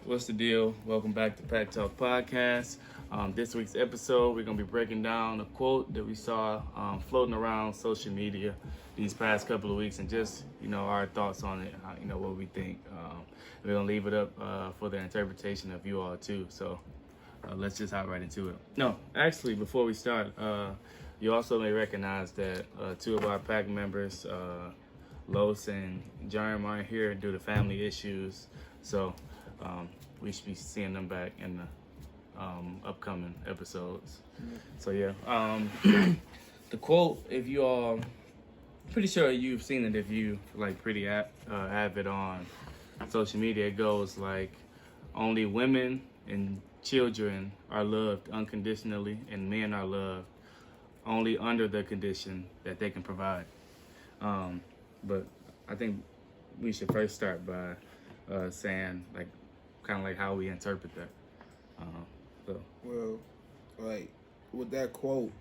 What's the deal? Welcome back to Pack Talk Podcast. This week's episode, we're going to be breaking down a quote that we saw floating around social media these past couple of weeks and just, our thoughts on it, what we think. We're going to leave it up for the interpretation of you all too. So let's just hop right into it. No, actually, before we start, you also may recognize that two of our Pack members, Los and Jerem, aren't here due to family issues. So we should be seeing them back in the upcoming episodes. So yeah, the quote, if you all, pretty sure you've seen it if you pretty avid on social media, it goes like, only women and children are loved unconditionally and men are loved only under the condition that they can provide. But I think we should first start by saying kind of how we interpret that. Well, with that quote,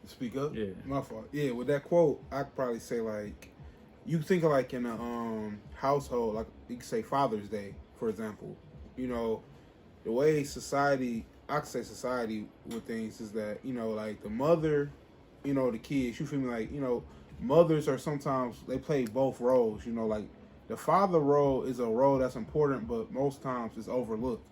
speak up. Yeah. My fault. Yeah, with that quote, I could probably say you think of in a household, you could say Father's Day, for example. The way society, I could say society with things is that the mother, the kids. You feel me? Mothers are sometimes they play both roles. The father role is a role that's important, but most times it's overlooked.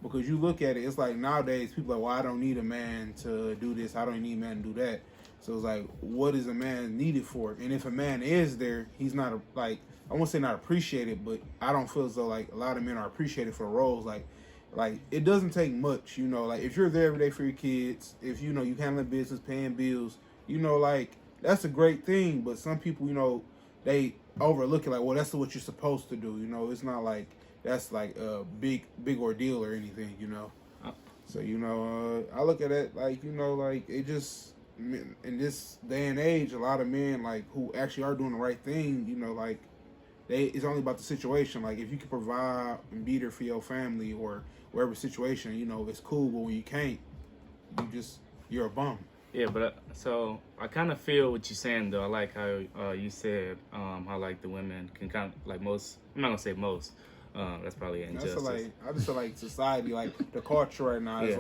Because you look at it, it's nowadays people are well, I don't need a man to do this, I don't need a man to do that. So it's what is a man needed for? And if a man is there, he's not I won't say not appreciated, but I don't feel as though a lot of men are appreciated for roles. It doesn't take much, if you're there every day for your kids, if you handling business, paying bills, that's a great thing. But some people, they overlook it well, that's what you're supposed to do. It's not that's a big ordeal or anything. So I look at it it just, in this day and age, a lot of men who actually are doing the right thing, it's only about the situation. If you can provide and be there for your family or wherever situation, it's cool. But when you can't, you're a bum. Yeah, but so I kind of feel what you're saying though. I like how you said how the women can kind of most. I'm not gonna say most. That's probably an injustice. I just feel society, the culture right now is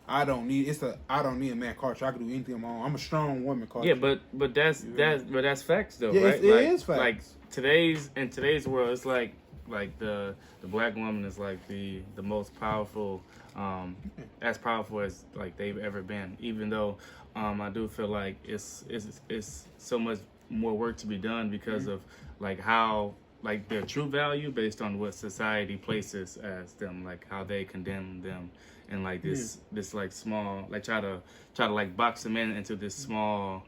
I don't need a man culture. I can do anything on my own. I'm a strong woman culture. Yeah, but that's facts though, yeah, right? It is facts. In today's world, it's the black woman is the most powerful, as powerful as they've ever been. Even though I do feel it's so much more work to be done because of how their true value based on what society places as them, how they condemn them, and this small try to box them into this small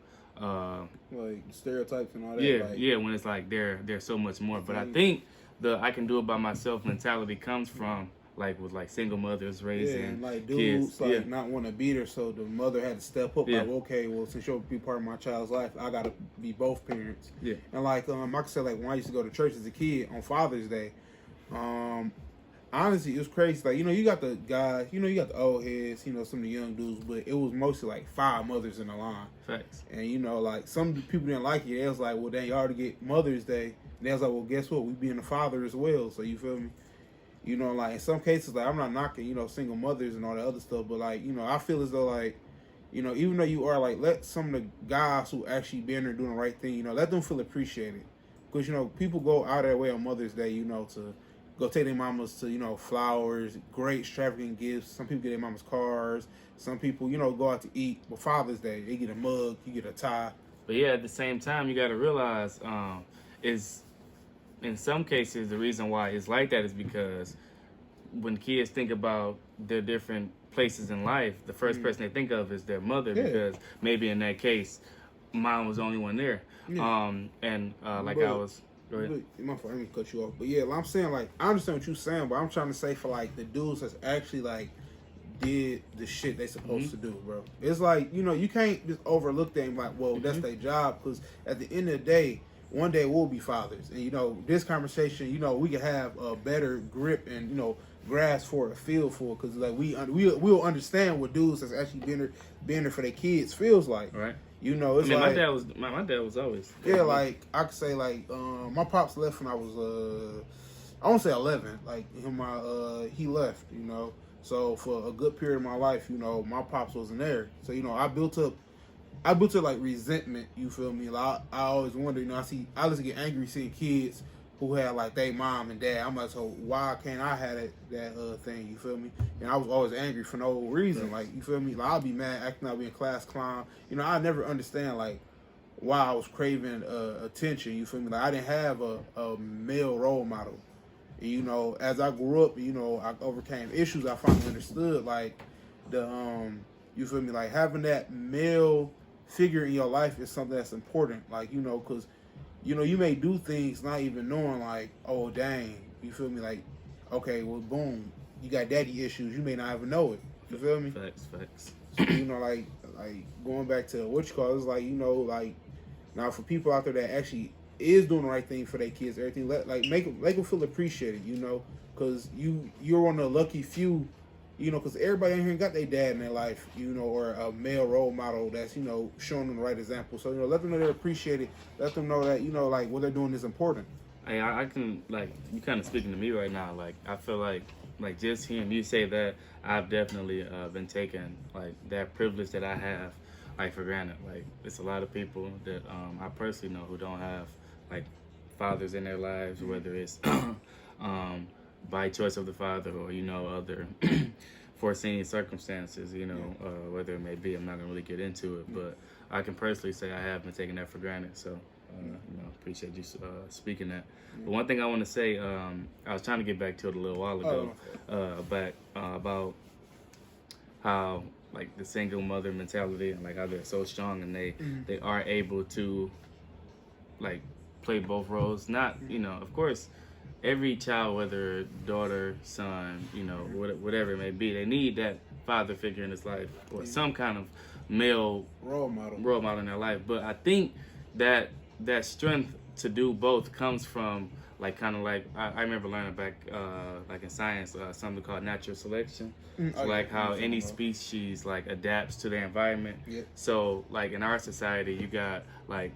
stereotypes and all that. Yeah, when it's they're so much more. But I think the I can do it by myself mentality comes from with single mothers raising dudes kids. Not want to beat her, so the mother had to step up. Yeah. Okay, well, since you'll be part of my child's life, I gotta be both parents. Yeah. And I could say when I used to go to church as a kid on Father's Day, honestly, it was crazy. You got the guys, you got the old heads, some of the young dudes, but it was mostly 5 mothers in the line. Facts. And some people didn't like it. They was well, then you already get Mother's Day. And they was well, guess what? We being a father as well. So you feel me? In some cases, I'm not knocking, single mothers and all that other stuff, but I feel as though even though you are let some of the guys who actually been there doing the right thing, let them feel appreciated. Because people go out of their way on Mother's Day, to go take their mamas to, flowers, great extravagant gifts. Some people get their mamas cars. Some people, go out to eat. But Father's Day, they get a mug, you get a tie. But yeah, at the same time, you got to realize is in some cases the reason why it's like that is because when kids think about their different places in life, the first person they think of is their mother, because maybe in that case, mom was the only one there. Yeah. I was. Go ahead. My fault, I didn't cut you off. But yeah, I'm saying I understand what you're saying, but I'm trying to say for the dudes that's actually did the shit they supposed to do, bro. It's you can't just overlook them well, that's their job, because at the end of the day, one day we'll be fathers, and this conversation, we can have a better grip and grasp for a feel for, because we'll understand what dudes that's actually been there for their kids feels like. Right. It's my dad was always. Yeah, I could say my pops left when I was I won't say 11. Like him, he left. So for a good period of my life, my pops wasn't there. So I built up like resentment. You feel me? Like I always wonder. I just get angry seeing kids who had like they mom and dad. I'm like, so why can't I have that thing? You feel me? And I was always angry for no reason. Like, you feel me? Like, I'll be mad acting out being class clown. I never understand like why I was craving attention. You feel me? Like I didn't have a male role model. As I grew up, I overcame issues. I finally understood like you feel me? Like having that male figure in your life is something that's important. Like, because you may do things not even knowing, like, oh, dang, you feel me? Like, okay, well, boom, you got daddy issues. You may not even know it. You feel me? Facts. So, like going back to what you call it, it's like, like, now for people out there that actually is doing the right thing for their kids, everything, make them feel appreciated, because you're one of the lucky few, because everybody in here got their dad in their life, or a male role model that's, showing them the right example. So, let them know they're appreciated. Let them know that, like, what they're doing is important. Hey, I can, like, you kind of speaking to me right now. Like, I feel like just hearing you say that, I've definitely been taking, like, that privilege that I have, like, for granted. Like, it's a lot of people that I personally know who don't have, like, fathers in their lives, whether it's by choice of the father or, other foreseen circumstances, whether it may be. I'm not going to really get into it, but I can personally say I have been taking that for granted. So, appreciate you speaking that. But one thing I want to say, I was trying to get back to it a little while ago, about how, like, the single mother mentality and, like, how they're so strong and they are able to, like, play both roles. Not, of course, every child, whether daughter, son, whatever it may be, they need that father figure in his life or some kind of male role model in their life. But I think that strength to do both comes from, like, kind of like, I remember learning back, like in science, something called natural selection. So, like, how any species, like, adapts to their environment. Yeah. So, like, in our society, you got, like,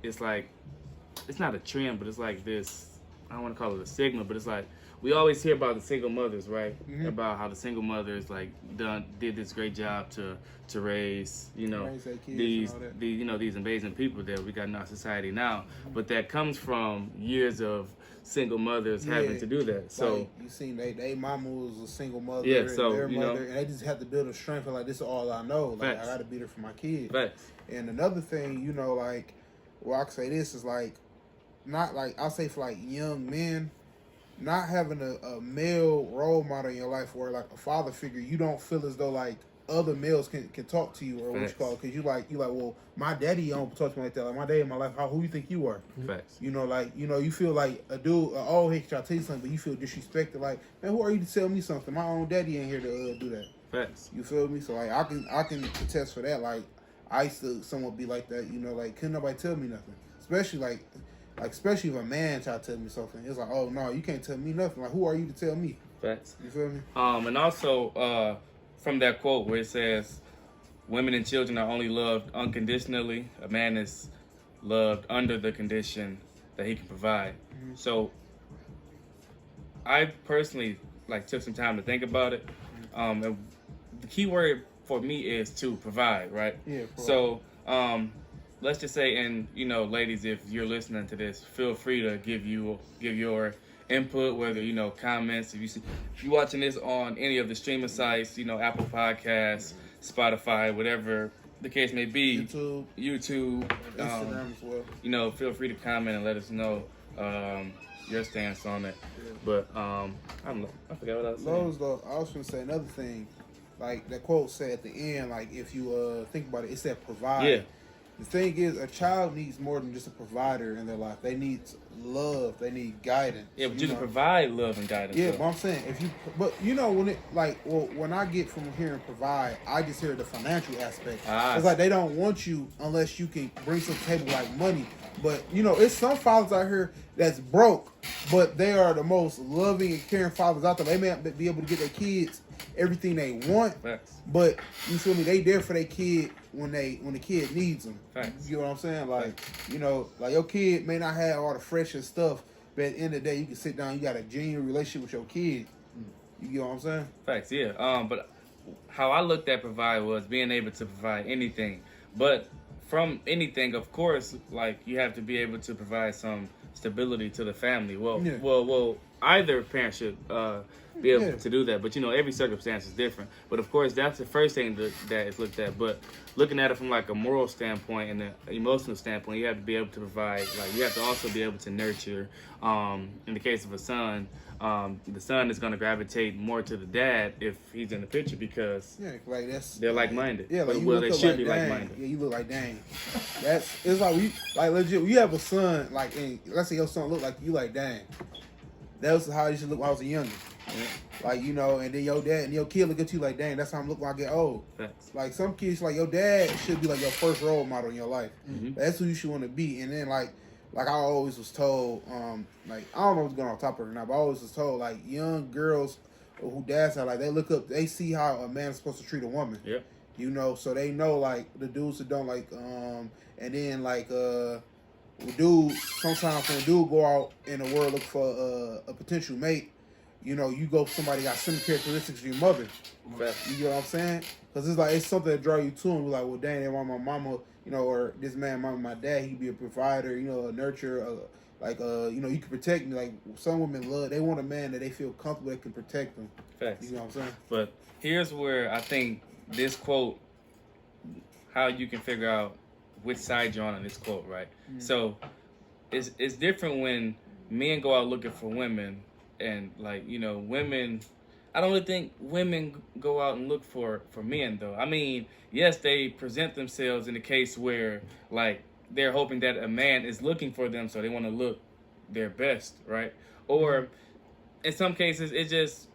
it's not a trend, but it's like this, I don't want to call it a stigma, but it's like, we always hear about the single mothers, right? Mm-hmm. About how the single mothers, like, did this great job to raise, these amazing people that we got in our society now. Mm-hmm. But that comes from years of single mothers having to do that. So, like, you seen they mama was a single mother, yeah, so, and their mother, and they just have to build a strength of, like, this is all I know. Like, Facts. I got to be there for my kids. Facts. And another thing, like, well, I can say this is like, not like, I'll say for like young men, not having a male role model in your life or like a father figure, you don't feel as though like other males can talk to you or what you call it, because you like, well, my daddy don't talk to me like that. Like, my daddy in my life, who you think you are? Facts. You feel like a dude, oh, he can try to tell you something, but you feel disrespected. Like, man, who are you to tell me something? My own daddy ain't here to do that. Facts. You feel me? So like, I can attest for that. Like, I used to somewhat be like that. Like, couldn't nobody tell me nothing, especially especially if a man try to tell me something. It's like, oh no, you can't tell me nothing. Like, who are you to tell me? Facts. You feel me? And also from that quote where it says, "Women and children are only loved unconditionally. A man is loved under the condition that he can provide." Mm-hmm. So, I personally took some time to think about it. And the key word for me is to provide, right? Yeah. So, let's just say, and ladies, if you're listening to this, feel free to give your input, whether comments. If you're watching this on any of the streaming sites, Apple Podcasts, Spotify, whatever the case may be, YouTube, Instagram as well. Feel free to comment and let us know your stance on it. Yeah. But I don't know. I forgot what I was saying. I was going to say another thing. Like that quote said at the end, like if you think about it, it said provide. Yeah. The thing is, a child needs more than just a provider in their life. They need love. They need guidance. Yeah, but you can provide love and guidance. Yeah, but I'm saying when I get from hearing provide, I just hear the financial aspect. It's like they don't want you unless you can bring some table like money. But it's some fathers out here that's broke, but they are the most loving and caring fathers out there. They may not be able to get their kids everything they want, but you feel me? They there for their kid when the kid needs them. Facts. You know what I'm saying? Like, like your kid may not have all the freshest stuff, But at the end of the day, you can sit down. You got a genuine relationship with your kid. You get what I'm saying? Facts, yeah. But how I looked at provide was being able to provide anything. But from anything, of course, like you have to be able to provide some stability to the family. Well, either parent should be able to do that. But every circumstance is different. But of course, that's the first thing that is looked at. But looking at it from like a moral standpoint and an emotional standpoint, you have to be able to provide. Like you have to also be able to nurture. In the case of a son, the son is going to gravitate more to the dad if he's in the picture because they're like-minded. Yeah, like they should be like-minded. Yeah, you look like dang. It's like legit. When you have a son, like, and let's say your son look like you, like dang. That was how you should look when I was a youngin'. Yeah. Like, and then your dad and your kid look at you like, dang, that's how I'm look when I get old. Thanks. Like some kids, like your dad should be like your first role model in your life. Mm-hmm. That's who you should want to be. And then like I always was told, like I don't know what's going on top of it or not, but I always was told like young girls who dads are like they look up, they see how a man is supposed to treat a woman. Yeah. So they know like the dudes that don't like, and then like dude, sometimes when a dude go out in the world look for a potential mate, you go for somebody got similar characteristics to your mother. Right. You get what I'm saying? Because it's something that draw you to him. Like, well, dang, they want my mama, or this man, my dad, he be a provider, a nurturer, he can protect me. Like some women they want a man that they feel comfortable that can protect them. Facts. You know what I'm saying? But here's where I think this quote, how you can figure out which side you're on this quote, right? Mm-hmm. So it's different when men go out looking for women and women. I don't really think women go out and look for men though. I mean, yes, they present themselves in a case where like they're hoping that a man is looking for them, so they want to look their best, right? Or in some cases, it just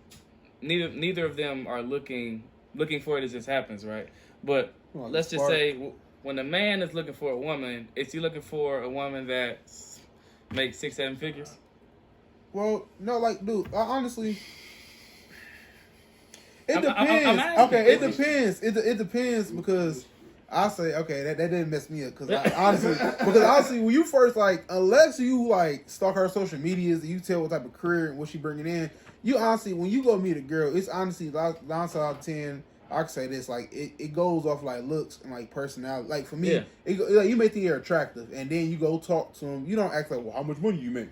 neither of them are looking for it. It just happens, right? But let's just say when a man is looking for a woman, is he looking for a woman that makes 6-7 figures? Well, no, like, dude, honestly, it depends. It depends because I say, okay, that didn't mess me up because honestly, when you first unless you stalk her social medias and you tell what type of career and what she bringing in, you honestly, when you go meet a girl, it's honestly 9 out of 10. I can say this, it goes off looks and personality. Like for me, you may think you're attractive, and then you go talk to them. You don't act like, well, how much money you make?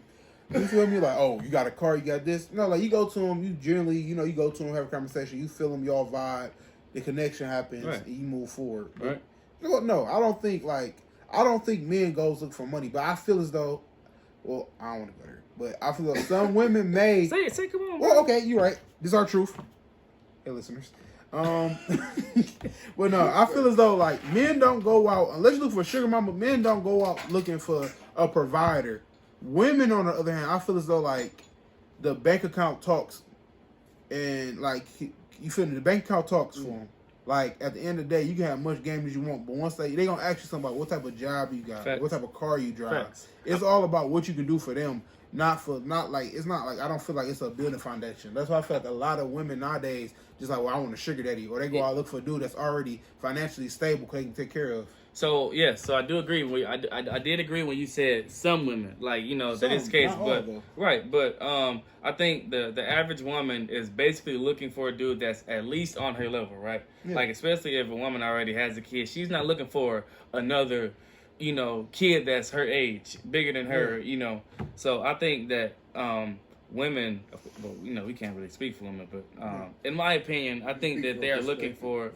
You feel me? Like, oh, you got a car, you got this. No, you go to them. You generally, you go to them, have a conversation. You feel them, y'all vibe. The connection happens, and you move forward. Right. No, I don't think men goes look for money, but I feel as though, well, I don't want to go there, but I feel like some women may say, come on. Well, okay, you're right. This is our truth. Hey, listeners. But no, I feel as though men don't go out unless you look for a sugar mama. Men don't go out looking for a provider. Women, on the other hand, I feel as though the bank account talks, and you feel me? The bank account talks for them. At the end of the day, you can have much game as you want, but once they gonna ask you something about what type of job you got, what type of car you drive. Facts. It's all about what you can do for them. It's not I don't feel like it's a building foundation. That's why I feel like a lot of women nowadays just I want a sugar daddy, or they go out look for a dude that's already financially stable because they can take care of. So so I do agree. I did agree when you said some women, that is the case, but right. But I think the average woman is basically looking for a dude that's at least on her level, right? Yeah. Especially if a woman already has a kid, she's not looking for another, kid that's her age, bigger than her, So I think that women, well, we can't really speak for women, but in my opinion, I think that they are looking for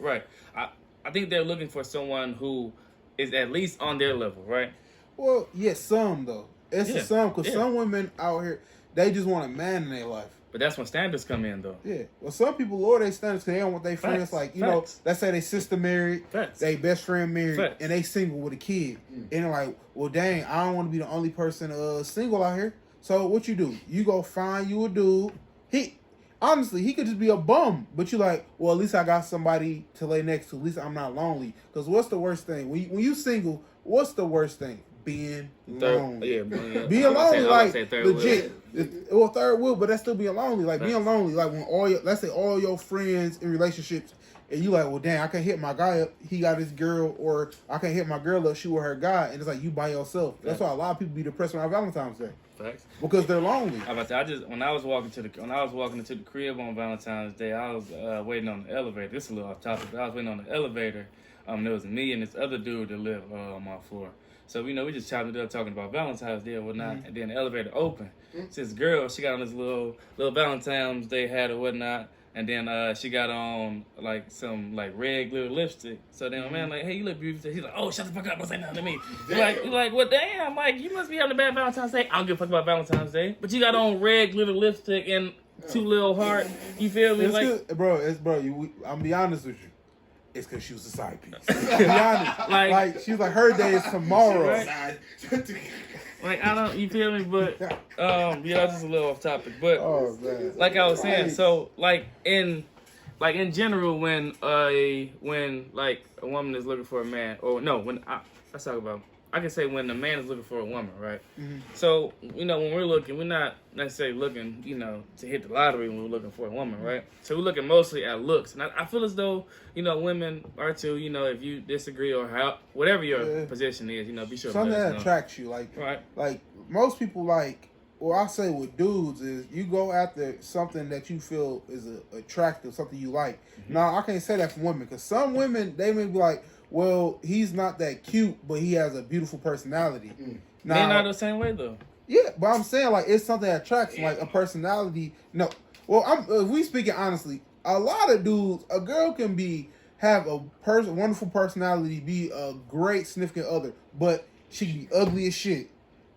I think they're looking for someone who is at least on their level, right? Well, yes, some though. It's some because some women out here they just want a man in their life. But that's when standards come in, though. Yeah. Well, some people lower their standards because they don't want their friends let's say they sister married, they best friend married, and they single with a kid, and they're like, well, dang, I don't want to be the only person single out here. So what you do? You go find you a dude. Honestly, he could just be a bum, but you well, at least I got somebody to lay next to. At least I'm not lonely. Because what's the worst thing? When you single, what's the worst thing? being lonely. Yeah, Being lonely, like third legit. Well, third wheel, but that's still being lonely. Like Facts. being lonely, like when let's say all your friends in relationships, and you like, well, dang, I can't hit my guy up. He got his girl, or I can't hit my girl up. She with her guy, and it's like you by yourself. That's why a lot of people be depressed around Valentine's Day. Facts. Because they're lonely. When I was walking into the crib on Valentine's Day, I was waiting on the elevator. This is a little off topic, but I was waiting on the elevator. There was me and this other dude that lived on my floor. So we just chopped it up talking about Valentine's Day or whatnot, and then the elevator opened. So this girl, she got on this little Valentine's Day hat or whatnot, and then she got on like some like red glitter lipstick. So then my man like, hey, you look beautiful. He's like, oh, shut the fuck up, don't say nothing to me. You're like, well, damn, like you must be having a bad Valentine's Day. I don't give a fuck about Valentine's Day, but you got on red glitter lipstick and two little heart. You feel me? It's like, good. Bro. I'm gonna be honest with you. It's because she was a side piece. To be honest, like she was like her day is tomorrow. Right? Like I don't, you feel me? But yeah, just a little off topic. But like I was saying, so like in general, when like a woman is looking for a man, or no, let's talk about. I can say when the man is looking for a woman, right? Mm-hmm. So, when we're looking, we're not necessarily looking, to hit the lottery when we're looking for a woman, right? So we're looking mostly at looks. And I feel as though, women are too, if you disagree or whatever your position is, be sure something to let us that know. attracts you. Like, right. Like most people what I say with dudes is you go after something that you feel is attractive, something you like. Mm-hmm. Now, I can't say that for women because some women, they may be like, well, he's not that cute, but he has a beautiful personality. Now, they're not the same way, though. Yeah, but I'm saying, like, it's something that attracts, like, a personality. No. Well, if we speaking honestly, a lot of dudes, a girl can have a wonderful personality, be a great significant other, but she can be ugly as shit.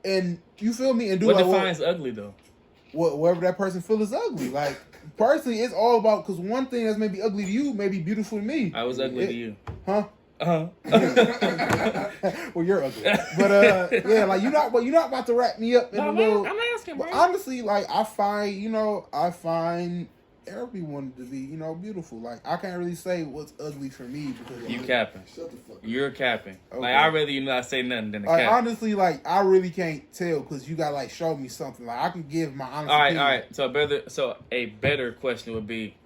And, you feel me? And do what defines ugly, though? Whatever that person feels is ugly. Like, personally, it's all about, because one thing that's maybe ugly to you may be beautiful to me. I was ugly to you. Huh? Uh-huh. Well, you're ugly, but yeah, like you're not about to wrap me up in a little. I'm asking, bro. But honestly, like I find everyone to be, beautiful. Like I can't really say what's ugly for me because you capping. Shut the fuck up. You're capping. Okay. Like I'd rather you not say nothing than a like, cap. honestly, like I really can't tell because you got like show me something. Like I can give my honest. All opinion. right. So a better question would be,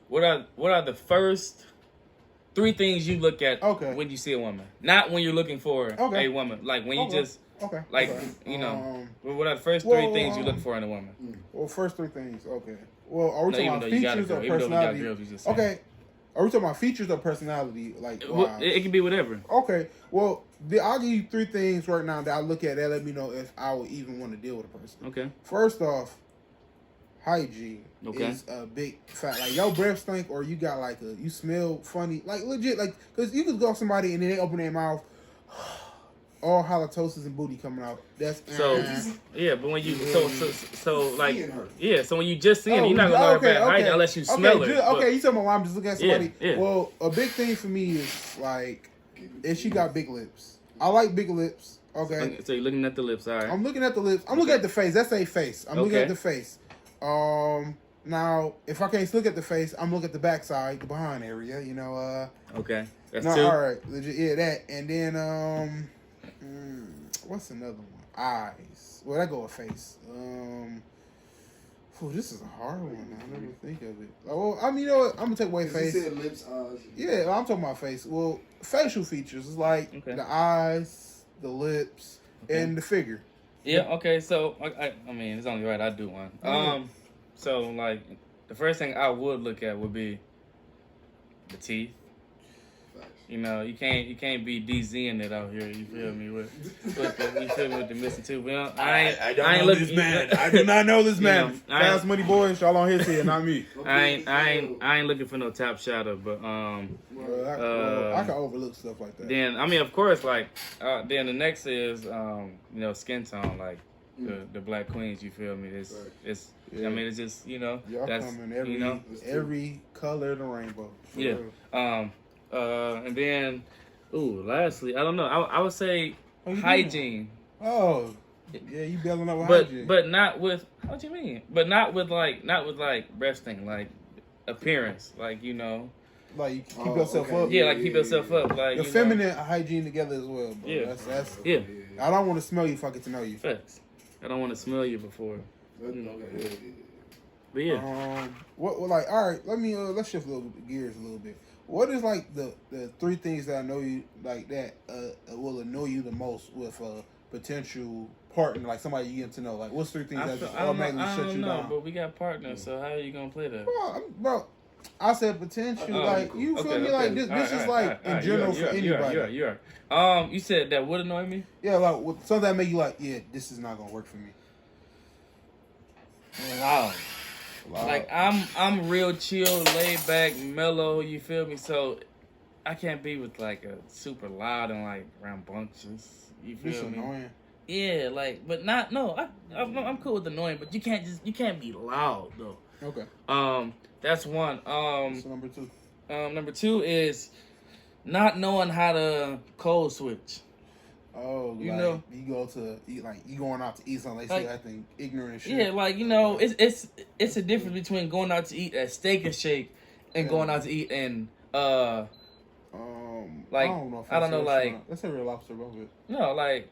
what are the first 3 things you look at when you see a woman? Not when you're looking for a woman. Like when you just like what are the first 3 things you look for in a woman? Well, first 3 things. Okay. Well, are we talking about features or personality? Okay. Are we talking about features or personality? Like it can be whatever. Okay. Well, I'll give you 3 things right now that I look at that let me know if I would even want to deal with a person. Okay. First off, hygiene is a big fact. Like your breath stink, or you got like you smell funny, like legit. Like because you could go somebody and then they open their mouth, all halitosis and booty coming out. That's yeah. But when you so when you just see it, you're not gonna know about hygiene unless you smell it. Okay, you talking about why I'm just looking at somebody. Yeah. Well, a big thing for me is like if she got big lips. I like big lips. Okay. So you're looking at the lips, all right. I'm looking at the lips. I'm looking at the face. That's a face. I'm looking at the face. Now, if I can't look at the face, I'm looking at the backside, the behind area, Okay. That's no, 2. all right. Legit, yeah, that. And then, what's another one? Eyes. Well, that go with face. This is a hard one. I never think of it. Well, I mean, you know what? I'm going to take away face. You said lips, eyes. Yeah, I'm talking about face. Well, facial features is like the eyes, the lips, and the figure. Yeah, okay, so, I mean, it's only right I do one. So, like, the first thing I would look at would be the teeth. You can't be DZing it out here, you feel me, with the missing tooth. Well, I ain't looking, this man. I do not know this man. Fast Money Boy, y'all on his head, not me. I ain't looking for no top shadow, but, I can overlook stuff like that. Then, I mean, of course, like, then the next is, skin tone, like, the black queens, you feel me? It's I mean, it's just, y'all that's, come in every color of the rainbow. Yeah. Real. And then, lastly, I don't know. I would say hygiene. Oh, yeah, you belling up with hygiene. But not with, what do you mean? But not with like breasting, like appearance, like, Like you keep yourself up. Yeah, like keep yourself up. Like your feminine hygiene together as well, bro. Yeah. That's yeah. I don't want to smell you if I get to know you. Facts. I don't want to smell you before. Okay. But yeah. What like? All right, let's shift gears a little bit. What is like the 3 things that I know you like that will annoy you the most with a potential partner, like somebody you get to know? Like, what's 3 things that just automatically shut you down? But we got partners, so how are you gonna play that? Bro, I said potential. Like, you feel me? Like this is like in general for anybody. You are. You said that would annoy me. Yeah, like something that make you like, yeah, this is not gonna work for me. Wow. Like I'm real chill, laid back, mellow. You feel me? So I can't be with like a super loud and like rambunctious. You feel It's me? annoying. Yeah, like, but not no. I'm cool with annoying, but you can't be loud though. Okay. That's one. What's number 2? Number 2 is not knowing how to code switch. Oh, you like, know, you go to eat, like you going out to eat something. They say I think ignorant and shit. Yeah, like it's a difference between going out to eat at Steak and Shake and going out to eat and like I don't know like let's say Real Lobster, bro. No, like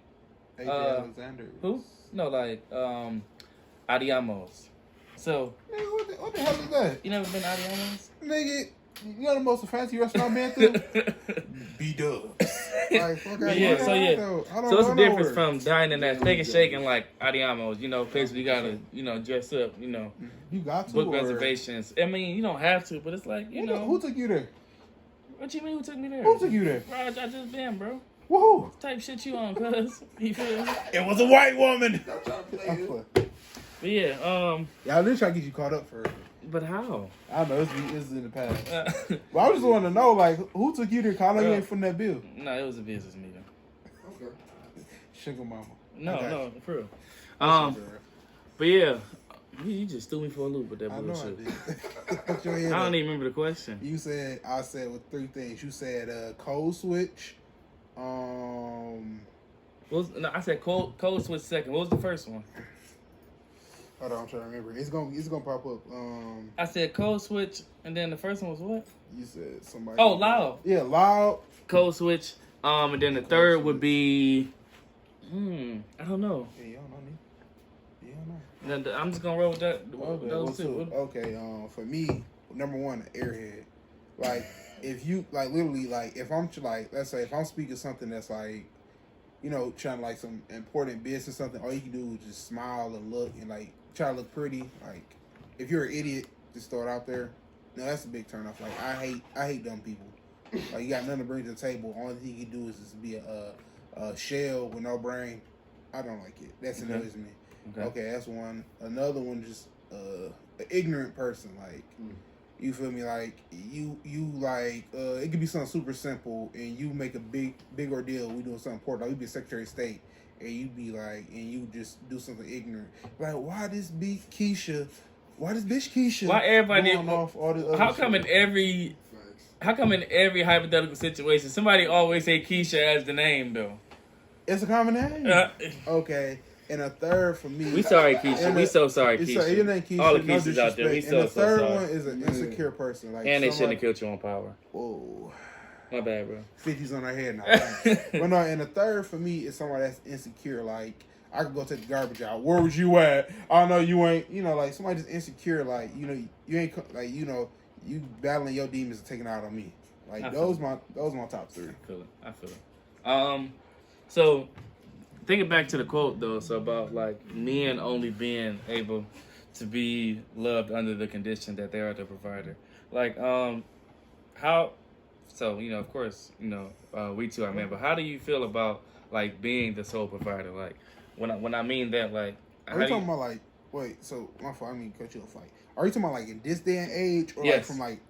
AJ Alexander. Who? No, like Adiamos. So nigga, what the hell is that? You never been to Adiamos? Nigga, you know the most fancy restaurant I've been through? B-Dubs. Like, so it's a difference from dining at Steak and Shake and like Adiamos, you know, places you gotta, dress up, You got to book reservations. I mean, you don't have to, but it's like, who took you there? What you mean who took me there? Who took you there? Bro, I just been, bro. Woohoo! Type shit you on, cuz. You feel me? It was a white woman! But yeah, Y'all did try to get you caught up first. But how? I don't know, it's in the past. But I just want to know, like, who took you to college and from that bill? No, it was a business meeting. Okay. Sugar mama. No, for real. But yeah, you just threw me for a loop with that bullshit. I did. I don't even remember the question. I said with 3 things. You said code switch. I said code switch second. What was the first one? Hold on, I'm trying to remember. It's gonna pop up. I said code switch, and then the first one was what? You said somebody. Oh, loud. Yeah, loud. Code switch. And then the third would be. I don't know. Yeah, you don't know me. You don't know. I'm just gonna roll with that. Those 2. Okay. For me, number 1, airhead. Like, if you like literally like if I'm like let's say if I'm speaking something that's like, trying to like some important business or something, all you can do is just smile and look and like try to look pretty. Like, if you're an idiot, just throw it out there. No, that's a big turn off. Like, I hate dumb people. Like, you got nothing to bring to the table. Only thing you can do is just be a shell with no brain. I don't like it. That's annoys me. Okay, that's one. Another one, just an ignorant person. Like, you feel me? Like, you like, it could be something super simple, and you make a big ordeal. We doing something important. Like, we be Secretary of State, and you be like, and you just do something ignorant. Like, why this bitch Keisha? Why everybody going off all this other How come in every hypothetical situation somebody always say Keisha as the name though? It's a common name. Okay. And a third for me. We sorry, Keisha. We so sorry, Keisha. Your name Keisha. All the Keishas out there. We so sorry. And the third one is an insecure person. Like, and they shouldn't have killed you on Power. Whoa. My bad, bro. 50's on her head now. But no, and the third for me is somebody that's insecure. Like, I could go take the garbage out. Where was you at? I know you ain't, like somebody just insecure. Like, you ain't, like, you battling your demons and taking it out on me. Like, those my top 3. I feel it. So, thinking back to the quote though, so about like men only being able to be loved under the condition that they are the provider. Like, how? So, of course, we two are men, but how do you feel about like being the sole provider? Like, when I mean that, like, are you talking about like? Wait, so my fault. I mean, cut you off. Like, are you talking about like in this day and age, or like from like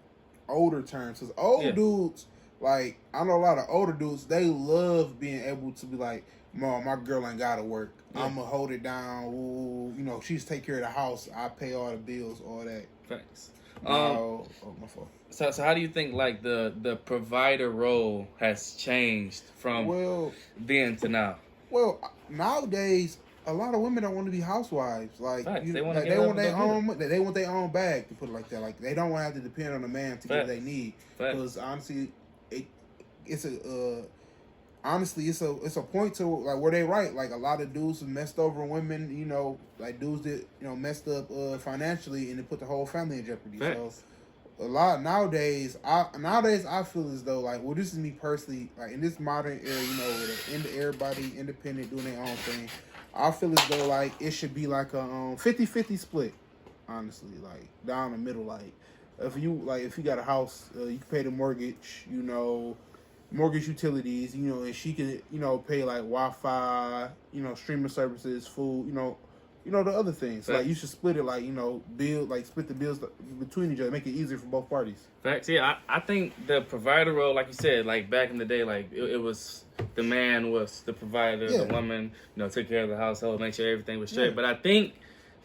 older terms? Because old dudes, like, I know a lot of older dudes, they love being able to be like, Mom, my girl ain't gotta work. I'm gonna hold it down. Ooh, she's take care of the house. I pay all the bills, all that. Thanks. My fault. So how do you think like the provider role has changed from then to now? Well, nowadays a lot of women don't want to be housewives. Like, they want their own bag, to put it like that. Like, they don't want to have to depend on a man to get what they need. Because honestly, honestly, it's a point to like where they right. Like a lot of dudes have messed over women, you know, like dudes that messed up financially and it put the whole family in jeopardy. Facts. So a lot nowadays I feel as though like, well, this is me personally, like in this modern era, with everybody independent doing their own thing. I feel as though like it should be like a 50-50 split. Honestly, like down the middle, like if you got a house, you can pay the mortgage, mortgage utilities, and she can, pay like Wi-Fi, streaming services, food, the other things. Facts. Like you should split it, like split the bills between each other, make it easier for both parties. Facts. Yeah, I think the provider role, like you said, like back in the day, like it was the man was the provider, the woman, took care of the household, make sure everything was straight. Yeah. But I think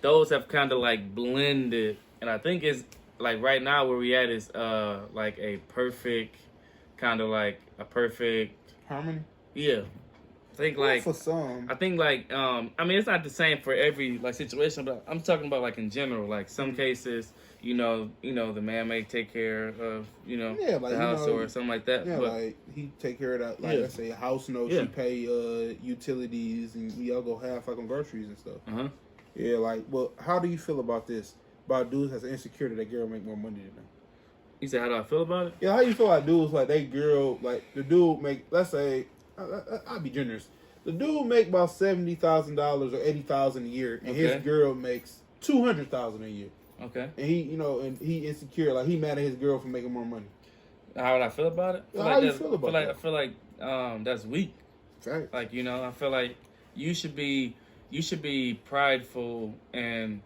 those have kind of like blended, and I think it's like right now where we at is like a perfect kind of like a perfect harmony. Yeah, I think like for some. I think like I mean it's not the same for every like situation, but I'm talking about like in general. Like some cases, the man may take care of the house or something like that. Yeah, but, like he take care of that. Like let's say a house note, she pay utilities, and we all go half like on groceries and stuff. Yeah, like, well, how do you feel about this? About dudes that's insecure that girl make more money than them? You said, how do I feel about it? Yeah, how you feel like dudes like they girl, like the dude make, let's say, I'll be generous. The dude make about $70,000 or $80,000 a year, and his girl makes $200,000 a year. Okay. And he, and he insecure, like he mad at his girl for making more money. How would I feel about it? How you feel about that? I feel like that's weak. Right. Like I feel like you should be prideful and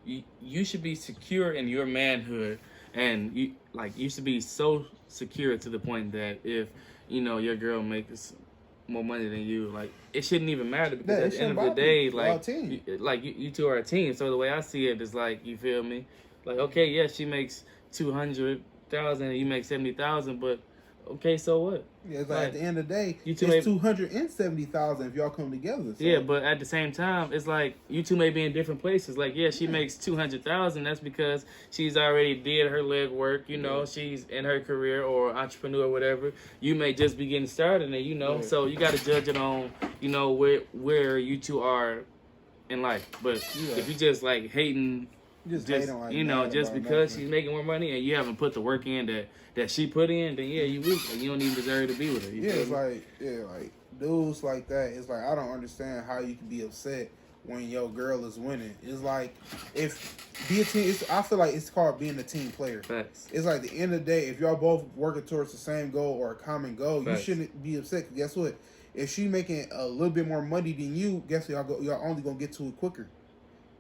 you should be secure in your manhood, and you should be so secure to the point that if your girl makes more money than you, like it shouldn't even matter, because at the end of the day, like you two are a team. So the way I see it is like, you feel me? Like, okay, yeah, she makes 200,000 and you make 70,000, but okay, so what? Yeah, it's like at the end of the day, it's 270,000 if y'all come together. So. Yeah, but at the same time, it's like you two may be in different places. Like, yeah, she makes 200,000. That's because she's already did her leg work. She's in her career or entrepreneur or whatever. You may just be getting started, and so you got to judge it on where you two are in life. But if you just like hating. Just because she's making more money and you haven't put the work in that she put in, then you weak and you don't even deserve to be with her. Like dudes like that. It's like I don't understand how you can be upset when your girl is winning. It's like I feel like it's called being a team player. Facts. It's like at the end of the day, if y'all both working towards the same goal or a common goal, you shouldn't be upset. 'Cause guess what? If she making a little bit more money than you, guess what? Y'all only gonna get to it quicker.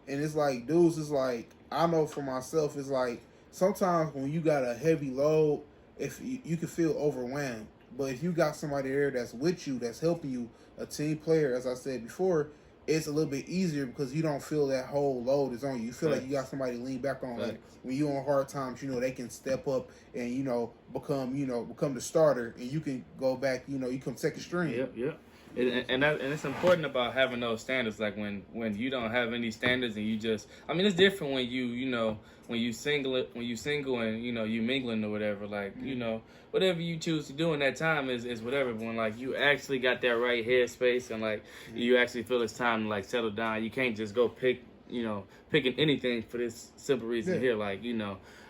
And it's like, dudes, it's like, I know for myself, it's like, sometimes when you got a heavy load, if you can feel overwhelmed. But if you got somebody there that's with you, that's helping you, a team player, as I said before, it's a little bit easier because you don't feel that whole load is on you. You feel like you got somebody to lean back on. Like when you're on hard times, they can step up and, become the starter, and you can go back, you come second string. Yep. And it's important about having those standards. Like when you don't have any standards and you just, I mean, it's different when you single and you mingling or whatever. Like whatever you choose to do in that time is whatever. But when like you actually got that right headspace and like you actually feel it's time to like settle down, you can't just go picking anything for this simple reason here. Like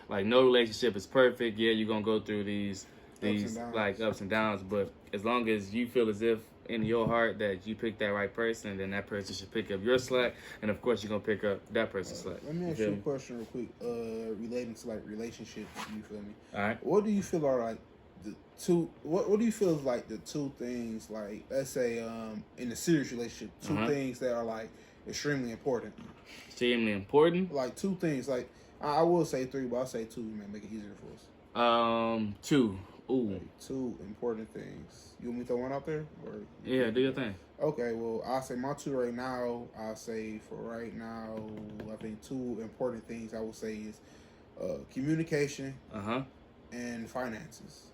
like no relationship is perfect. Yeah, you're gonna go through these like ups and downs, but as long as you feel as if in your heart that you pick that right person, then that person should pick up your slack, and of course you're gonna pick up that person's slack. Let me ask you a question real quick, relating to like relationships. You feel me? All right. What do you feel are like the two? What do you feel is like the two things? Like, let's say, in a serious relationship, two things that are like extremely important. Extremely important. Like two things. Like I will say three, but I'll say two. Man, make it easier for us. Two. Ooh. Like, two important things. You want me to throw one out there? Or yeah, do your thing. Okay, well, I'll say my two right now. I'll say for right now, I think two important things I would say is communication and finances.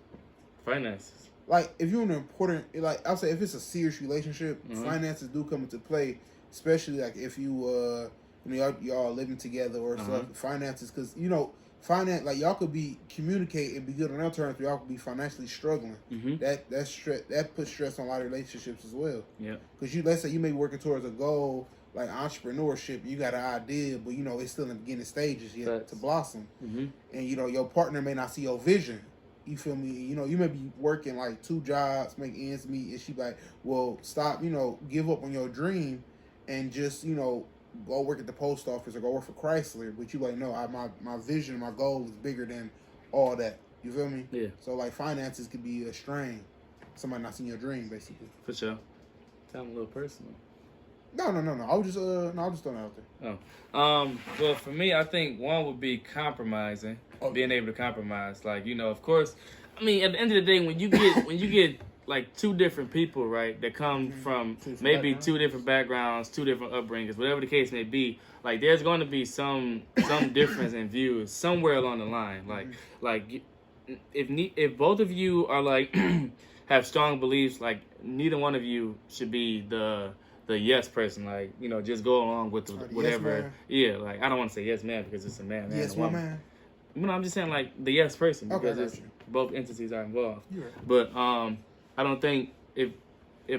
Finances. Like, if you're in an important, like, I'll say if it's a serious relationship, finances do come into play, especially, like, if you you know, y'all living together or stuff, finances, because you know, finance, like y'all could be communicate and be good on their terms, but y'all could be financially struggling. That stress, that puts stress on a lot of relationships as well. Yeah, because let's say you may be working towards a goal like entrepreneurship, you got an idea, but you know it's still in the beginning stages yet to blossom, and you know your partner may not see your vision. You feel me? You know, you may be working like 2 jobs, make ends meet, and she like, well, stop, you know, give up on your dream, and just, you know, go work at the post office or go work for Chrysler. But you like, no, my vision, my goal is bigger than all that. You feel me? Yeah. So like finances could be a strain. Somebody not seeing your dream, basically. For sure. Sound a little personal. No. I was just throwing it out there. Well, for me, I think one would be compromising, being able to compromise. Like, you know, of course, I mean, at the end of the day, when you get like 2 different people, right, that come from maybe 2 different backgrounds, 2 different upbringings, whatever the case may be, like there's going to be some difference in views somewhere along the line. Like if both of you are like have strong beliefs, like neither one of you should be the yes person, like, you know, just go along with whatever. Yes, like I don't want to say yes man because it's a man. Yes woman. You know, I'm just saying like the yes person because it's both entities are involved. Right. But I don't think if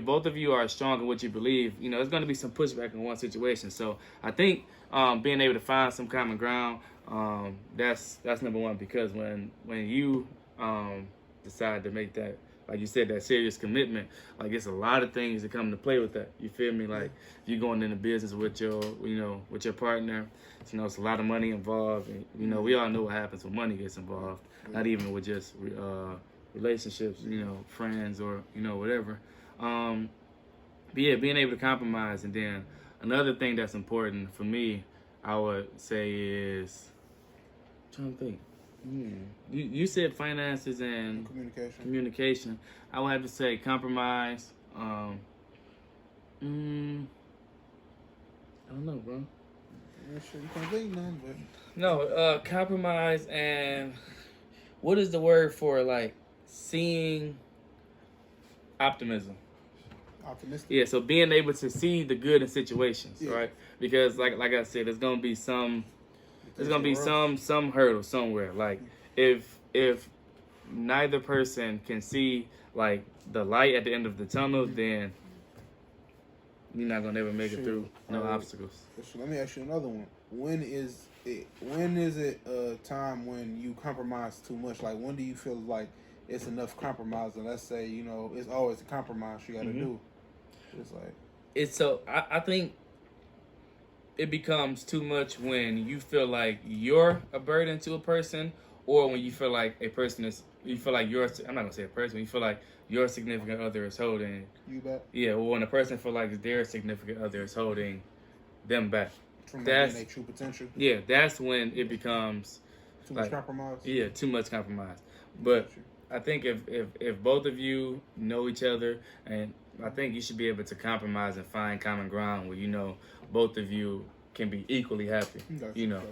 both of you are strong in what you believe, you know, there's going to be some pushback in one situation. So I think being able to find some common ground, that's number one, because when you decide to make that, like you said, that serious commitment, like it's a lot of things that come into play with that. You feel me? Like if you're going into business with your partner, you know, it's a lot of money involved. And, you know, we all know what happens when money gets involved, not even with just relationships, you know, friends or, you know, whatever. But yeah, being able to compromise. And then another thing that's important for me, I would say is, I'm trying to think. You said finances and communication. I would have to say compromise. I don't know, bro. Yeah, sure, you can't think none, but no, compromise and what is the word for like seeing optimism? Optimistic. Yeah, so being able to see the good in situations, right? Because like I said, there's gonna be some hurdle somewhere. Like if neither person can see like the light at the end of the tunnel, then you're not gonna ever make it through obstacles. So let me ask you another one. When is it a time when you compromise too much? Like when do you feel like it's enough compromise? And let's say, you know, it's always a compromise you gotta do. It's like I think it becomes too much when you feel like you're a burden to a person, or when you feel like I'm not gonna say a person, when you feel like your significant other is holding you back. Yeah, or when a person feel like their significant other is holding them back. From their true potential. Yeah, that's when it becomes too much compromise. Yeah, too much compromise. But I think if both of you know each other, and I think you should be able to compromise and find common ground where, you know, both of you can be equally happy. You know.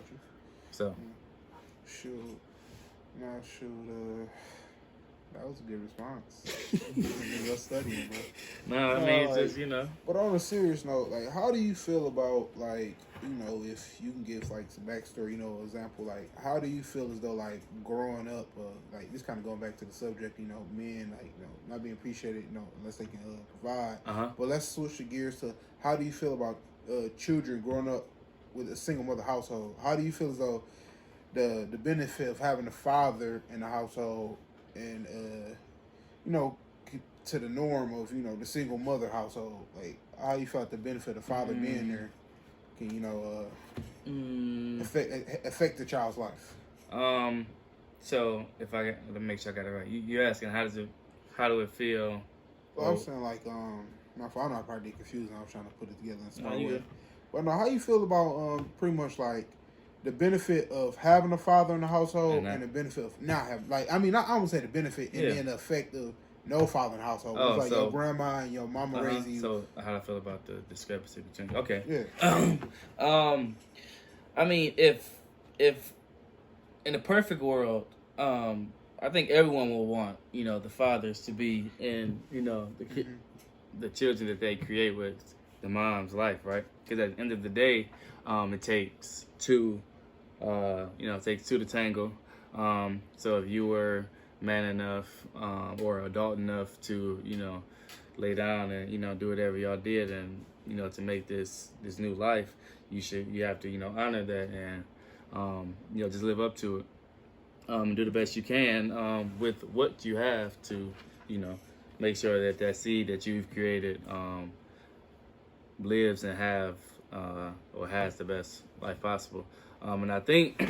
So. Shoot. That was a good response. You're studying, bro. No, I mean, it's just, you know. But on a serious note, like, how do you feel about, like, you know, if you can give, like, some backstory, you know, example, like, how do you feel as though, like, growing up, like, this kind of going back to the subject, you know, men, like, you know, not being appreciated, you know, unless they can provide. But let's switch the gears to how do you feel about children growing up with a single mother household? How do you feel as though the benefit of having a father in the household and you know, to the norm of, you know, the single mother household, like how you felt the benefit of father being there can, you know, affect the child's life. So if let me make sure I got it right. You're asking how do it feel? Well, I'm saying like my father, I probably confusing. I was trying to put it together in a smart way. But no, how you feel about pretty much like the benefit of having a father in the household and the benefit of not having, like, I mean, I won't say the benefit and then the effect of no father in the household. It's like your grandma and your mama raising you. So how do I feel about the discrepancy between? Okay. Yeah. I mean, if in a perfect world, I think everyone will want, you know, the fathers to be in, you know, the children that they create with, the mom's life, right? Because at the end of the day, it takes two. It takes two to tango. So if you were man enough or adult enough to, lay down and do whatever y'all did, and to make this new life, you have to honor that and just live up to it. Do the best you can with what you have to make sure that seed that you've created lives and or has the best life possible. And I think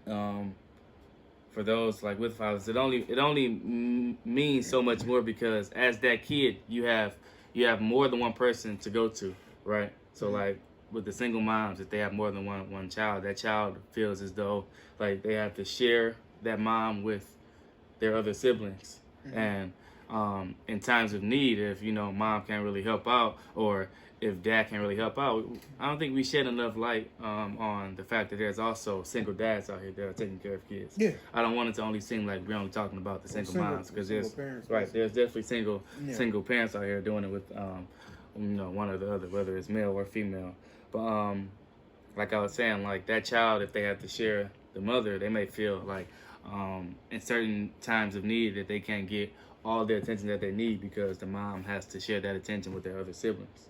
for those like with fathers, it only means so much more because as that kid, you have more than one person to go to, right? So like with the single moms, if they have more than one child, that child feels as though like they have to share that mom with their other siblings. And in times of need, if mom can't really help out, or if dad can't really help out, I don't think we shed enough light on the fact that there's also single dads out here that are taking care of kids. Yeah. I don't want it to only seem like we're only talking about the single moms, because there's parents, there's definitely single parents out here doing it with one or the other, whether it's male or female. But like I was saying, like that child, if they have to share the mother, they may feel like in certain times of need that they can't get all the attention that they need because the mom has to share that attention with their other siblings.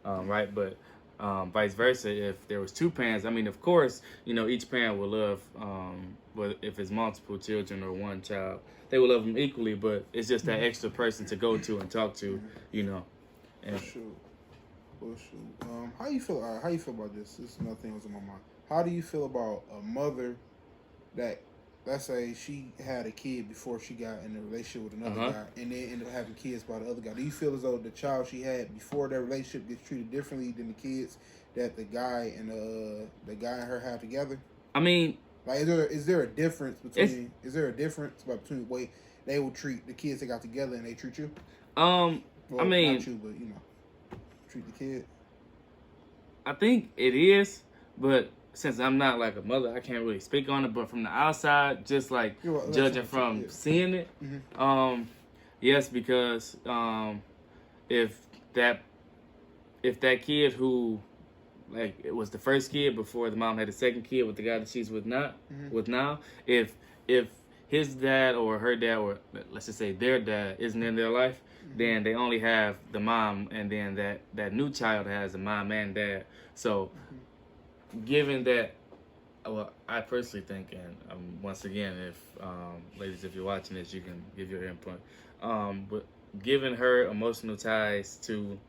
Right? But vice versa, if there was two parents, I mean, of course, each parent will love, but if it's multiple children or one child, they will love them equally, but it's just that extra person to go to and talk to, And, For sure. How you feel about this? This is another thing that was in my mind. How do you feel about a mother that, let's say she had a kid before she got in a relationship with another guy, and then ended up having kids by the other guy? Do you feel as though the child she had before that relationship gets treated differently than the kids that the guy and her have together? I mean, like, is there a difference between between the way they will treat the kids they got together and they treat you? Well, I mean, not you, but treat the kid. I think it is, but since I'm not like a mother, I can't really speak on it. But from the outside, just like judging from seeing it, yes, because if that kid who, like, it was the first kid before the mom had the second kid with the guy that she's with now, if his dad or her dad, or let's just say their dad, isn't in their life, then they only have the mom, and then that new child has a mom and dad. So given that, well, I personally think, and once again, if ladies, if you're watching this, you can give your input. But given her emotional ties to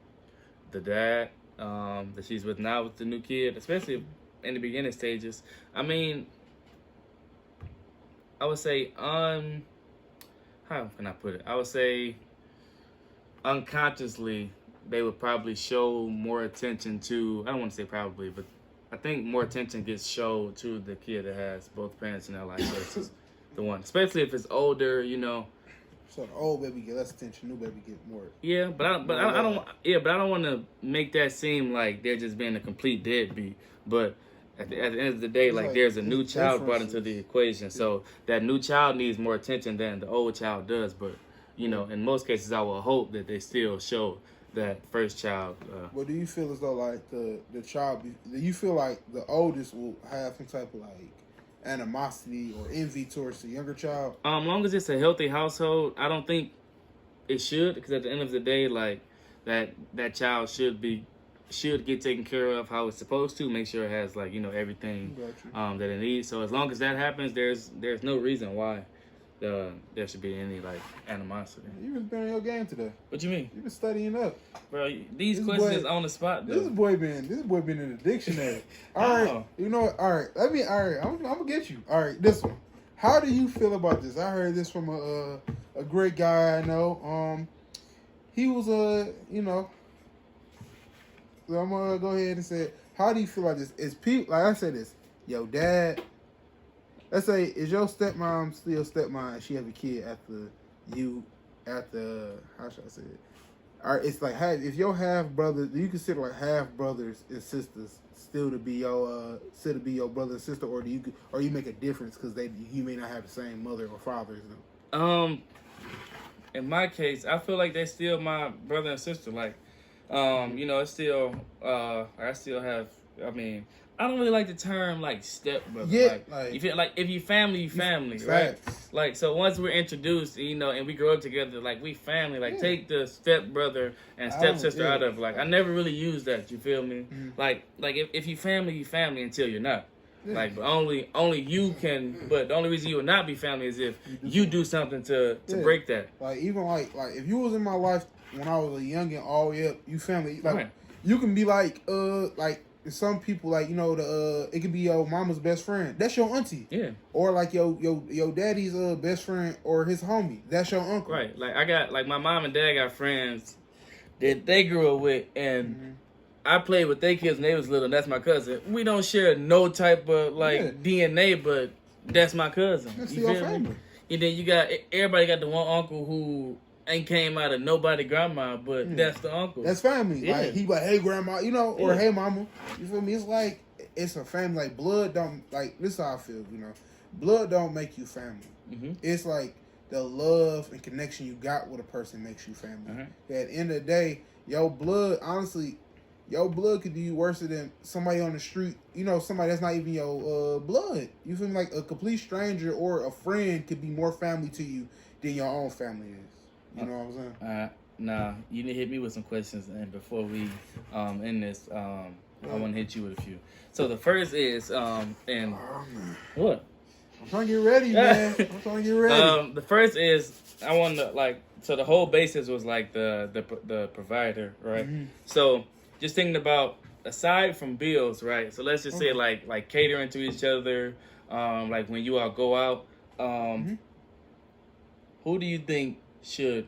the dad that she's with now with the new kid, especially in the beginning stages, I mean, I would say how can I put it? I would say unconsciously they would probably show more attention to, I don't want to say probably, but I think more attention gets showed to the kid that has both parents in their life versus the one, especially if it's older, So the old baby get less attention, new baby get more. Yeah, but I don't want to make that seem like they're just being a complete deadbeat. But at the end of the day, like there's a new child brought into the equation, so that new child needs more attention than the old child does. But in most cases, I will hope that they still show that first child. But do you feel as though like the child? Do you feel like the oldest will have some type of like animosity or envy towards the younger child? Long as it's a healthy household, I don't think it should, because at the end of the day, like that child should get taken care of how it's supposed to. Make sure it has like everything that it needs. So as long as that happens, there's no reason why there should be any like animosity. You've been on your game today. What you mean? You've been studying up, bro. These questions is on the spot though. This boy been in the dictionary. All right, you know what? All right, I'm gonna get you. All right, this one. How do you feel about this? I heard this from a great guy I know. He was so I'm gonna go ahead and say, how do you feel about this? Is people, like I said this, yo dad, let's say, is your stepmom still stepmom and she have a kid after how should I say it? All right, it's like, if your half brother, do you consider like half brothers and sisters still to be your brother and sister, or you make a difference because you may not have the same mother or father as them? In my case, I feel like they're still my brother and sister. Like You know, it's still I still have. I mean, I don't really like the term like step brother. Yeah, like you feel like if you family, you family, right? Facts. Like so once we're introduced, you know, and we grow up together, like we family. Like Yeah. take the step brother and step sister out of. Like I never really used that. You feel me? Mhm. Like if you family until you're not. Yeah. Like, but only you can. But the only reason you will not be family is if you do something to Yeah. break that. Like even like if you was in my life when I was a youngin, all the way up, you family. Like Right. you can be like some people like you know it could be your mama's best friend. That's your auntie. Yeah. Or like your daddy's best friend or his homie. That's your uncle. Right. Like I got like my mom and dad got friends that they grew up with, and Mhm. I played with their kids when they was little. And that's my cousin. We don't share no type of like DNA, but that's my cousin. That's You your feel me? family. And then you got everybody got the one uncle who ain't came out of nobody grandma, but that's the uncle. That's family. Yeah. Like he like, hey grandma, you know, or Yeah. hey mama. You feel me? It's like it's a family. Like blood don't like this. Is how I feel. You know, blood don't make you family. Mm-hmm. It's like the love and connection you got with a person makes you family. Uh-huh. At the end of the day, your blood, honestly, your blood could be worse than somebody on the street. You know, somebody that's not even your blood. You feel me? Like a complete stranger or a friend could be more family to you than your own family is. You know what I'm saying? Nah, you need to hit me with some questions, and before we end this, I want to hit you with a few. So the first is and what? I'm trying to get ready, man. I'm trying to get ready. The first is I want to like so the whole basis was like the provider, right? Mm-hmm. So just thinking about aside from bills, right? So let's just say like catering to each other, like when you all go out, who do you think should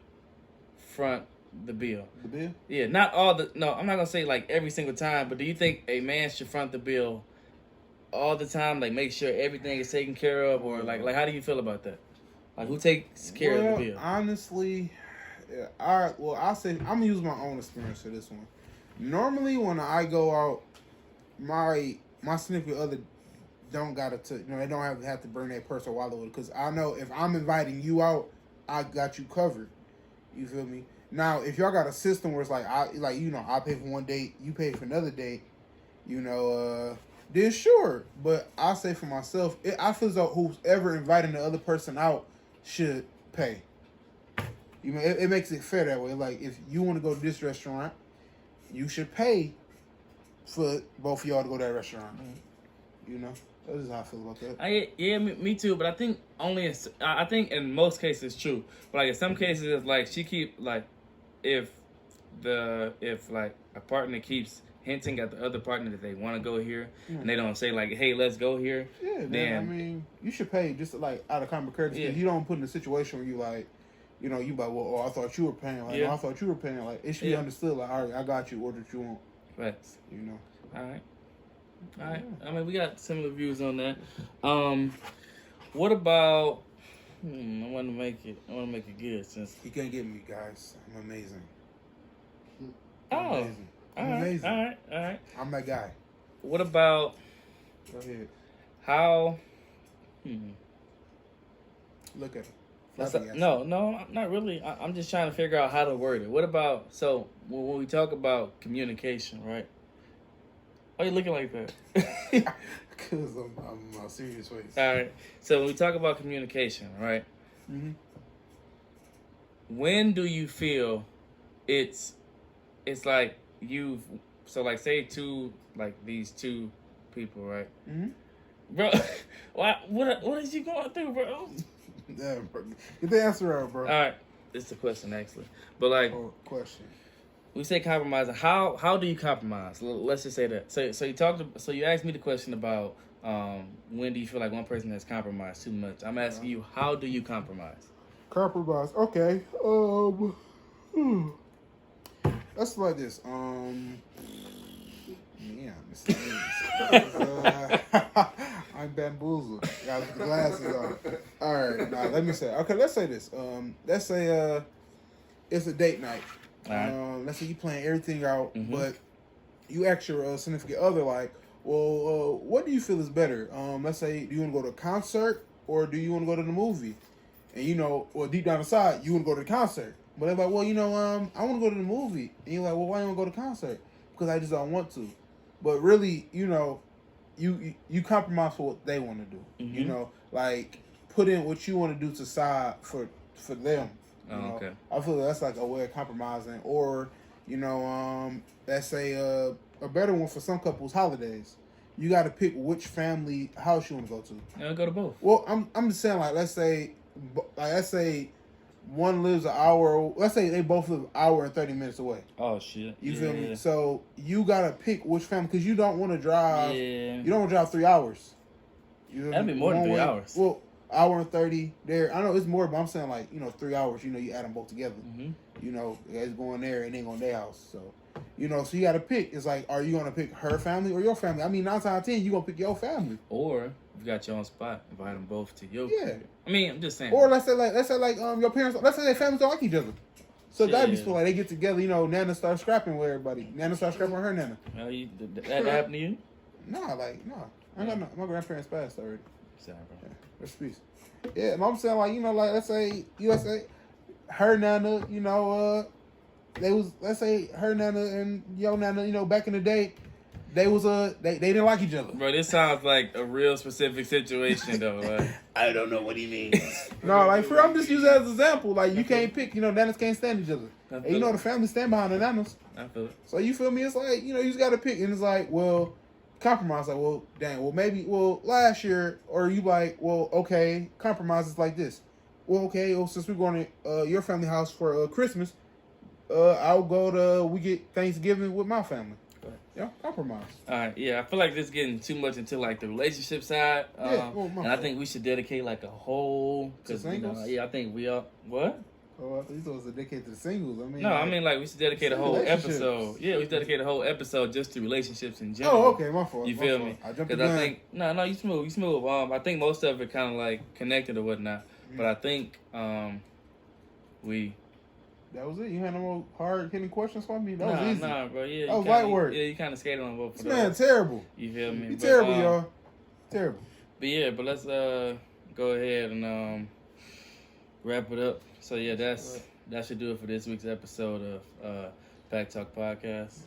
front the bill? The bill? Yeah, not all the. No, I'm not gonna say like every single time, but do you think a man should front the bill all the time? Like make sure everything is taken care of, or like how do you feel about that? Like who takes care of the bill? Honestly, I'll say I'm gonna use my own experience for this one. Normally, when I go out, my significant other don't gotta they don't have to bring that purse or wallet with, because I know if I'm inviting you out, I got you covered. You feel me? Now, if y'all got a system where it's like I pay for one date, you pay for another date, then sure. But I say for myself, I feel as though who's ever inviting the other person out should pay. You know, it makes it fair that way. Like if you want to go to this restaurant, you should pay for both of y'all to go to that restaurant. You know, that's just how I feel about that. Me too. But I think I think in most cases it's true. But like in some cases, it's like she keep like if like a partner keeps hinting at the other partner that they want to go here, and they don't say like, "Hey, let's go here." Yeah, then I mean, you should pay just like out of common courtesy. Yeah. You don't put in a situation where you like, you like, well, I thought you were paying. Like, no, I thought you were paying. Like, it should be understood. Like, all right, I got you. Order what you want. Right. You know. All right. I mean, we got similar views on that. What about? I want to make it good since he can't get me, guys. I'm amazing. Amazing. Amazing. All right. I'm that guy. What about? Go ahead. How? Look at it. No, not really. I'm just trying to figure out how to word it. What about when we talk about communication, right? Why are you looking like that? Because I'm a serious face. All right. So when we talk about communication, right? Mm-hmm. When do you feel it's like like say these two people, right? Mm-hmm. Bro, what is you going through, bro? Yeah, bro. Get the answer out, bro. All right. It's the question actually, but like question. We say compromise. How do you compromise? Let's just say that. So you asked me the question about when do you feel like one person has compromised too much? I'm asking you, how do you compromise? Compromise. Okay. Let's like this. I'm bamboozled. Got the glasses on. All right. Now let me say. Okay. Let's say this. Let's say it's a date night. Right. Let's say you plan everything out, but you ask your significant other like, well, what do you feel is better? Let's say, do you want to go to a concert or do you want to go to the movie? And well, deep down inside, you want to go to the concert. But they're like, well, I want to go to the movie. And you're like, well, why don't you want to go to the concert? Because I just don't want to. But really, you compromise for what they want to do. Mm-hmm. Like put in what you want to do to side for them. Okay. I feel that's like a way of compromising. Or, let's say a better one for some couples, holidays. You got to pick which family house you want to go to. Yeah, go to both. Well, I'm just saying, like, let's say one lives an hour. Let's say they both live an hour and 30 minutes away. Oh shit! You feel me? So you gotta pick which family because you don't want to drive. Yeah. You don't want to drive 3 hours. That'd be more than 3 hours. Well, hour and 30 there. I know it's more, but I'm saying like 3 hours. You add them both together. Mm-hmm. You guys going there and then going to their house. So so you got to pick. It's like, are you gonna pick her family or your family? I mean, 9 times out of 10, you gonna pick your family. Or if you got your own spot, invite them both to your. Yeah. I mean, I'm just saying. Or let's say your parents. Let's say their families don't like each other. So that'd be like they get together. Nana starts scrapping with everybody. Nana starts scrapping with her nana. That happened to you? Nah. I got no. My grandparents passed already. Sorry, bro. Yeah, rest in peace. Yeah, and I'm saying like let's say her nana. Let's say her nana and your nana. Back in the day, they didn't like each other. Bro, this sounds like a real specific situation though. Like, I don't know what he means. No, like I'm just using that as an example. Like you can't pick. Nanas can't stand each other. And the family stand behind the nanas. I feel it. So you feel me? It's like you just got to pick, and it's like, well, compromise. Like, well, dang, well maybe, last year, or you like, well, okay, compromise is like this. Well, okay, since we're going to your family house for Christmas, I'll go to we get Thanksgiving with my family. Yeah, compromise. All right, yeah, I feel like this is getting too much into like the relationship side, and I think we should dedicate like a whole. To singles? I think we are what? Oh, I thought you thought it was dedicated to the singles. I mean like we should dedicate a whole episode. Yeah, we should dedicate a whole episode just to relationships in general. Oh, okay, my fault. You feel me? I jumped Because I think you smooth. I think most of it kind of like connected or whatnot, but I think we. That was it. You had no more hard hitting questions for me. That was easy. Nah, bro. Yeah, that was light work. Yeah, you kind of skated on both. This man terrible. You feel me? You terrible, y'all. Terrible. But let's go ahead and wrap it up. So yeah, that should do it for this week's episode of Pack Talk Podcast.